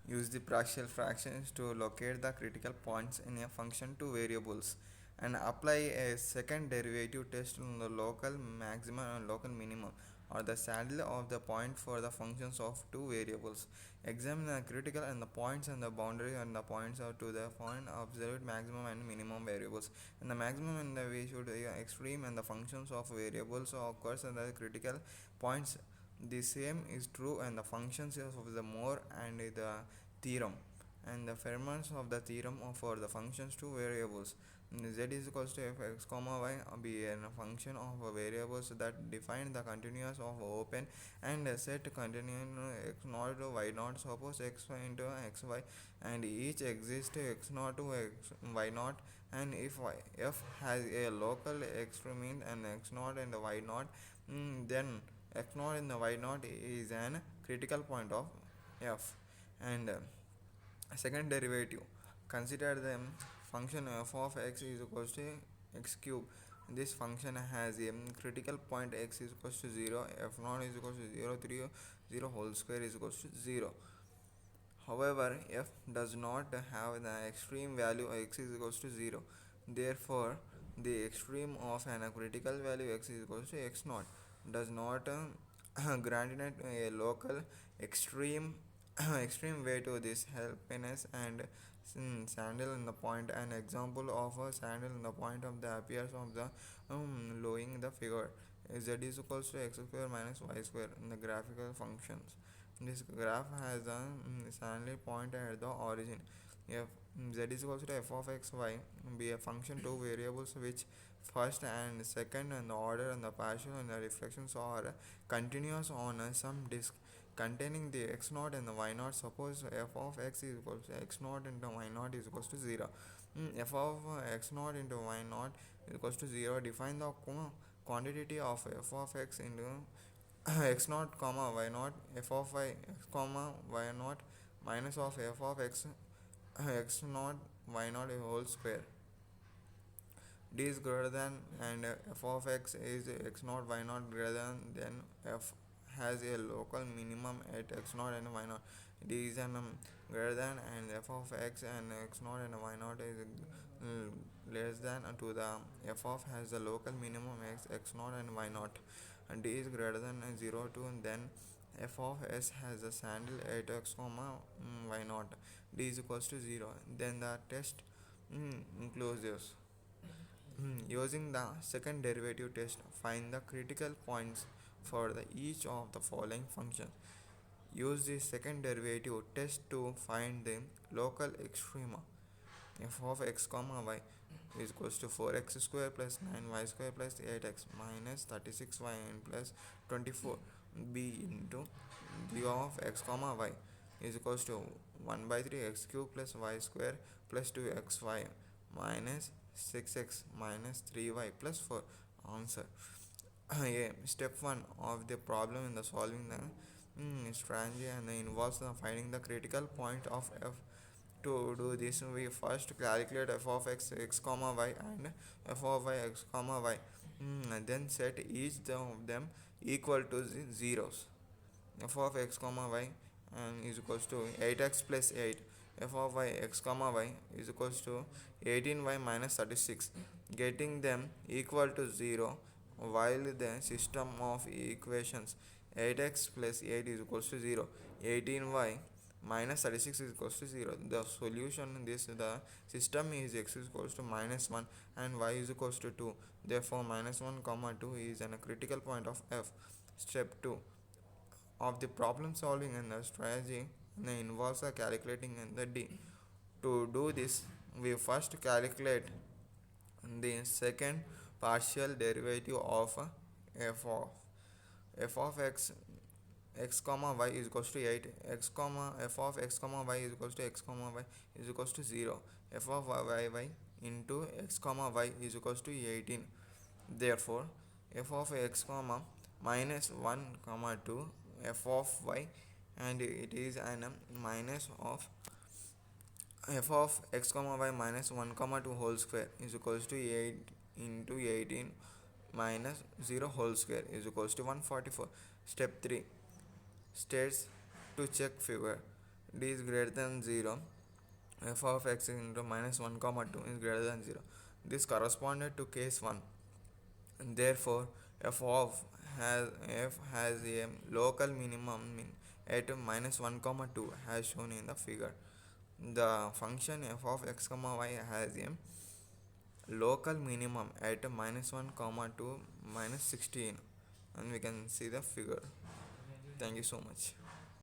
Use the partial fractions to locate the critical points in a function to variables and apply a second derivative test on the local maximum and local minimum or the saddle of the point for the functions of two variables. Examine the critical and the points and the boundary and the points are to the point absolute maximum and minimum variables. And the maximum and the we should extreme and the functions of variables occurs and the critical points. The same is true and the functions of the Moore and the theorem and the Fermat's of the theorem for the functions to variables. Z is equals to f x comma y be a function of variables that define the continuous of open and set continuous x naught to y naught. Suppose x into x y and each exists x naught to x y naught, and if f has a local extreme and x naught and y naught, then x naught and the y naught is an critical point of f. And second derivative, consider the function f of x is equals to x cube. This function has a critical point x is equals to 0, f naught is equals to 0, 3 0 whole square is equals to 0. However, f does not have the extreme value x is equals to 0. Therefore, the extreme of an critical value x is equals to x naught does not grant it a local extreme extreme way to this helpiness and sandal in the point. An example of a sandal in the point of the appears of the lowing the figure z is equals to x square minus y square in the graphical functions. This graph has a sandal point at the origin. If z is equals to f of x y be a function two variables which first and second and the order and the partial and the reflections are continuous on some disk containing the x naught and the y naught. Suppose f of x is equal to x naught into y naught is equals to 0. F of x naught into y naught is equals to 0. Define the quantity of f of x into x naught comma y naught f of y x comma y naught minus of f of x x naught y naught a whole square. D is greater than and f of x is x naught y naught greater than f has a local minimum at x naught and y naught. D is an greater than and f of x and x naught and y naught is less than to the f of has the local minimum x naught and y naught. And D is greater than 0 to then f of s has a sandal at x comma y naught. D is equals to 0. Then the test includes using the second derivative test, find the critical points for each of the following functions. Use the second derivative test to find the local extrema. F of x comma y is equals to 4x square plus 9y square plus 8x minus 36y and plus 24 b into g of x comma y is equals to 1 by 3 x cube plus y square plus 2xy minus 6x minus 3y plus 4. Answer. Yeah, step 1 of the problem in the solving the strategy and involves the finding the critical point of f. To do this, we first calculate f of x comma y and f of y x comma y, and then set each of them equal to zeros. F of x comma y and is equals to 8x plus 8. F of y x comma y is equals to 18y minus 36, getting them equal to 0 while the system of equations 8x plus 8 is equals to 0, 18y minus 36 is equals to 0. The solution in this the system is x is equals to minus 1 and y is equals to 2. Therefore minus 1 comma 2 is a critical point of f. Step 2 of the problem solving and the strategy involves calculating the d. To do this, we first calculate the second partial derivative of f of x comma y is equals to 8 x comma f of x comma y is equals to x comma y is equals to 0. F of y into x comma y is equals to 18. Therefore f of x comma minus 1 comma 2 f of y, and it is an minus of f of x comma y minus 1 comma 2 whole square is equals to 8 into 18 minus 0 whole square is equals to 144. Step 3 states to check figure. d is greater than 0, f of x into minus 1 comma 2 is greater than 0. This corresponded to case 1. And therefore f has a local minimum at minus 1 comma 2 as shown in the figure. The function f of x comma y has a local minimum at minus 1 comma 2 minus 16, and we can see the figure. Thank you so much.